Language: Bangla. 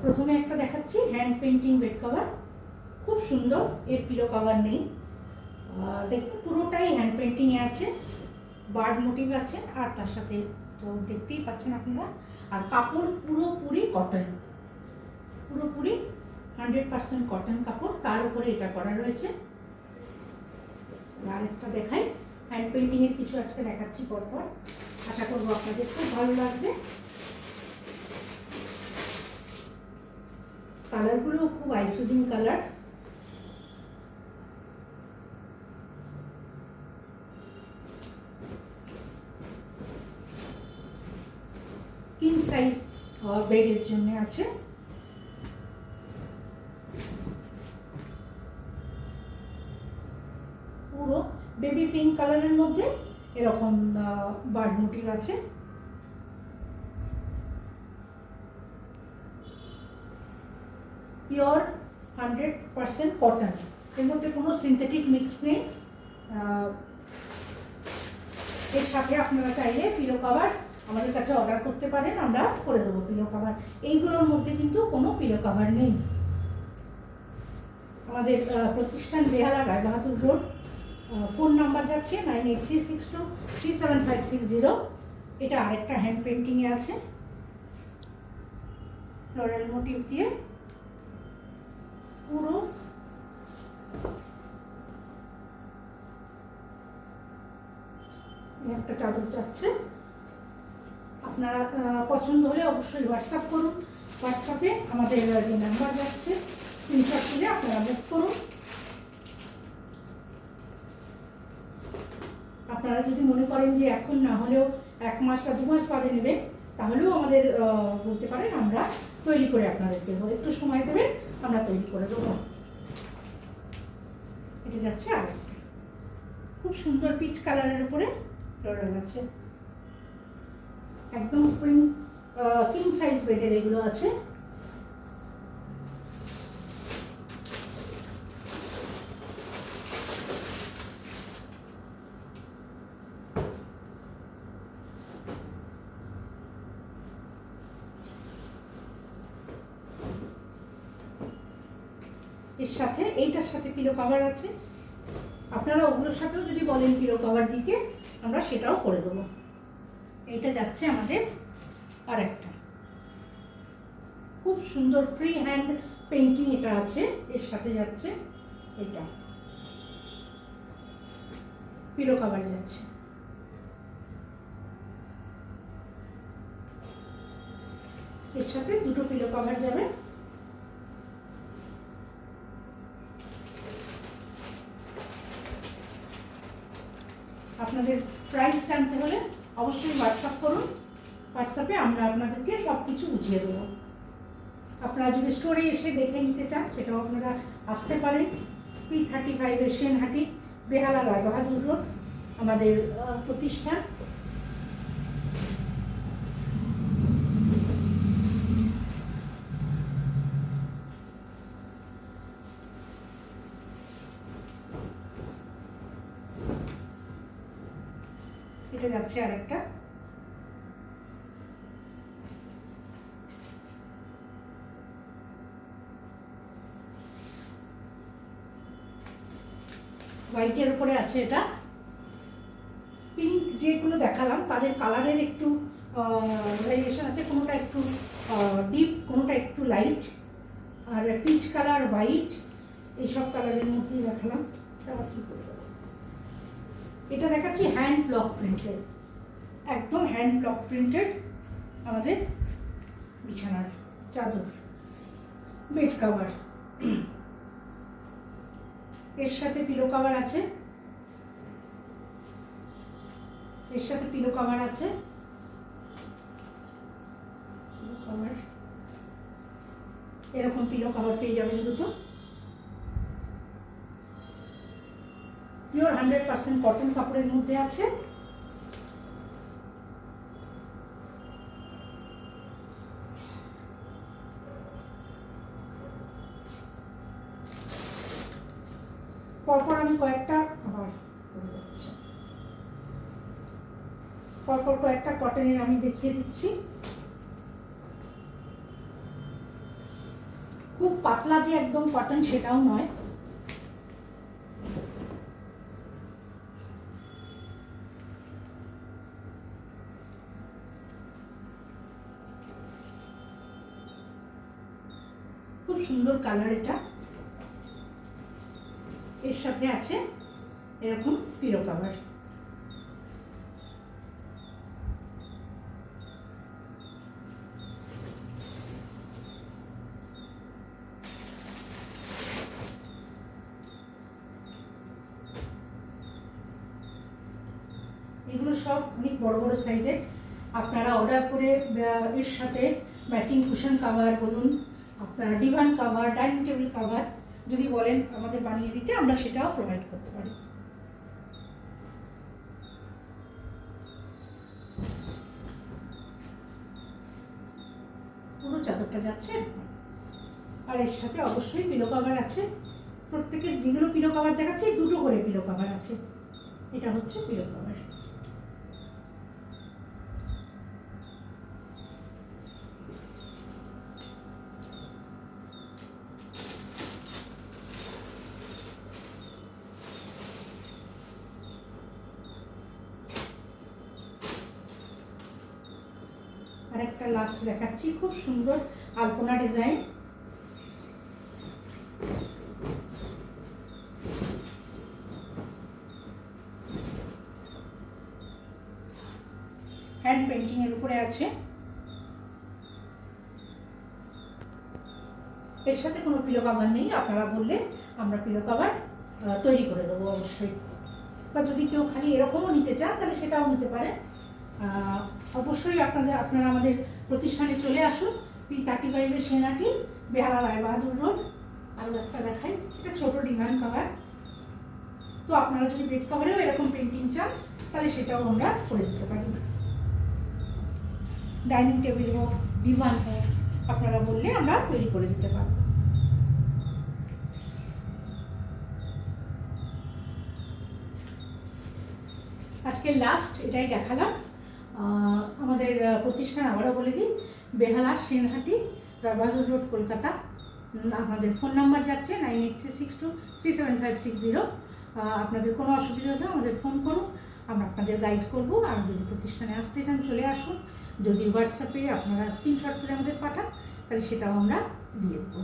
প্রথমে একটা দেখাচ্ছি হ্যান্ড পেন্টিং বেড কভার, খুব সুন্দর। এর পিলো কভার নেই, দেখুন পুরোটাই হ্যান্ড পেন্টিংয়ে আছে, বার্ড মোটিভ আছে, আর তার সাথে তো দেখতেই পাচ্ছেন আপনারা। আর কাপড় পুরোপুরি কটন, পুরোপুরি 100% কটন কাপড়, তার উপরে এটা করা রয়েছে। আরেকটা দেখাই, হ্যান্ড পেন্টিংয়ের কিছু আজকে দেখাচ্ছি পরপর, আশা করবো আপনাদের খুব ভালো লাগবে। কালারগুলো খুব আইসুদিং কালার, কিং সাইজ বেডের জন্য আছে। পুরো বেবি পিঙ্ক কালারের মধ্যে এরকম বার্ড মোটিভ আছে। পিওর 100% কটন, এর মধ্যে কোনো সিনথেটিক মিক্স নেই। এর সাথে আপনারা চাইলে পিলো কভার আমাদের কাছে অর্ডার করতে পারেন, আমরা করে দেবো পিলো কভার। এইগুলোর মধ্যে কিন্তু কোনো পিলো কভার নেই। আমাদের প্রতিষ্ঠান বেহালা, রায়বাহাদুর রোড। ফোন নাম্বার যাচ্ছে 9836237560। এটা আরেকটা হ্যান্ড পেন্টিংয়ে আছে, ফ্লোরাল মোটিভ দিয়ে পুরো। একটা চাদর যাচ্ছে, আপনারা পছন্দ হলে অবশ্যই হোয়াটসঅ্যাপ করুন। হোয়াটসঅ্যাপে আমাদের যে নাম্বার যাচ্ছে স্ক্রিনশট তুলে আপনারা বুক করুন। আপনারা যদি মনে করেন যে এখন না হলেও 1 মাস বা 2 মাস বাদে নেবেন, তাহলেও আমাদের বলতে পারেন, আমরা তৈরি করে আপনাদের দেবো। একটু সময় দেবেন, আমরা তৈরি করে দেবো। এটা যাচ্ছে আরেকটা খুব সুন্দর পিচ কালারের উপরে ফ্লোরাল আছে, একদম কিং সাইজ বেডের এগুলো আছে। এর সাথে এইটার সাথে পিলো কভার আছে, আপনারা ওগুলোর সাথেও যদি বলেন পিলো কভার দিতে, আমরা সেটাও করে দেবো। এইটা যাচ্ছে আমাদের আর একটা খুব সুন্দর ফ্রি হ্যান্ড পেন্টিং, এটা আছে। এর সাথে যাচ্ছে এটা পিলো কভার যাচ্ছে। এর সাথে দুটো পিলো কভার যাবে। আপনাদের প্রাইস জানতে হলে অবশ্যই হোয়াটসঅ্যাপ করুন। হোয়াটসঅ্যাপে আমরা আপনাদেরকে সব কিছু বুঝিয়ে দেবো। আপনারা যদি স্টোরে এসে দেখে নিতে চান, সেটাও আপনারা আসতে পারেন। P35 সেনহাটি, বেহালা, রায়বাহাদুর রোড আমাদের প্রতিষ্ঠান। এটা যাচ্ছে আরেকটা হোয়াইটের উপরে আছে। এটা পিঙ্ক যেগুলো দেখালাম তাদের কালারের একটু ভ্যারিয়েশন আছে, কোনোটা একটু ডিপ, কোনোটা একটু লাইট, আর পিচ কালার, হোয়াইট, এইসব কালারের মধ্যেই দেখালাম। এটা দেখাচ্ছি হ্যান্ড ব্লক প্রিন্টেড, একদম হ্যান্ড ব্লক প্রিন্টেড আমাদের বিছানার চাদর, বেড কভার। এর সাথে পিলো কভার আছে, এর সাথে পিলো কভার আছে। এরকম পিলো কভার পেয়ে যাবেন দুটো। পিওর 100% কটন কাপড়ের মধ্যে আছে। পরপর আমি কয়েকটা পরপর কয়েকটা কটনের আমি দেখিয়ে দিচ্ছি। খুব পাতলা যে একদম কটন সেটাও নয়। খুব সুন্দর কালার এটা। এর সাথে আছে এরকম পিলো কভার। এগুলো সব অনেক বড় বড় সাইজের। আপনারা অর্ডার করে এর সাথে ম্যাচিং কুশন কভার বলুন, আপনারা divan cover, dining table cover যদি বলেন আমাদের বানিয়ে দিতে, আমরা সেটাও প্রোভাইড করতে পারি। পুরো চাদরটা যাচ্ছে। আর এর সাথে অবশ্যই পিলো কভার আছে। প্রত্যেকের যেগুলো পিলো কভার দেখাচ্ছে দুটো করে পিলো কভার আছে। এটা হচ্ছে পিলো কভার। আর একটা লাস্ট দেখাচ্ছি, খুব সুন্দর আলপনা ডিজাইন। হ্যান্ড পেন্টিং এর উপরে আছে। এর সাথে কোনো পিলো কভার নেই, আপনারা বললে আমরা পিলো কভার তৈরি করে দেবো অবশ্যই। বা যদি কেউ খালি এরকমও নিতে চান তাহলে সেটাও নিতে পারে। অবশ্যই আপনারা আমাদের প্রতিষ্ঠানে চলে আসুন। P35 সেনাটি, বেহালা রায়বাহাদুর রোড। আরও একটা দেখাই, এটা ছোটো ডিভান কভার। তো আপনারা যদি বেড কভারেও এরকম পেন্টিং চান তাহলে সেটাও আমরা করে দিতে পারি। ডাইনিং টেবিল হোক, ডিভান হোক, আপনারা বললে আমরা তৈরি করে দিতে পারব। আজকে লাস্ট এটাই দেখালাম। আমাদের প্রতিষ্ঠান আবারও বলে দিই, বেহালা সেনহাটি, রায়বাহাদুর রোড, কলকাতা। আমাদের ফোন নাম্বার যাচ্ছে 9836237560। আপনাদের কোনো অসুবিধা হলে আমাদের ফোন করুন, আমরা আপনাদের গাইড করব। আর যদি প্রতিষ্ঠানে আসতে চান চলে আসুন। যদি হোয়াটসঅ্যাপে আপনারা স্ক্রিনশট করে আমাদের পাঠান তাহলে সেটাও আমরা দিয়ে দেবো।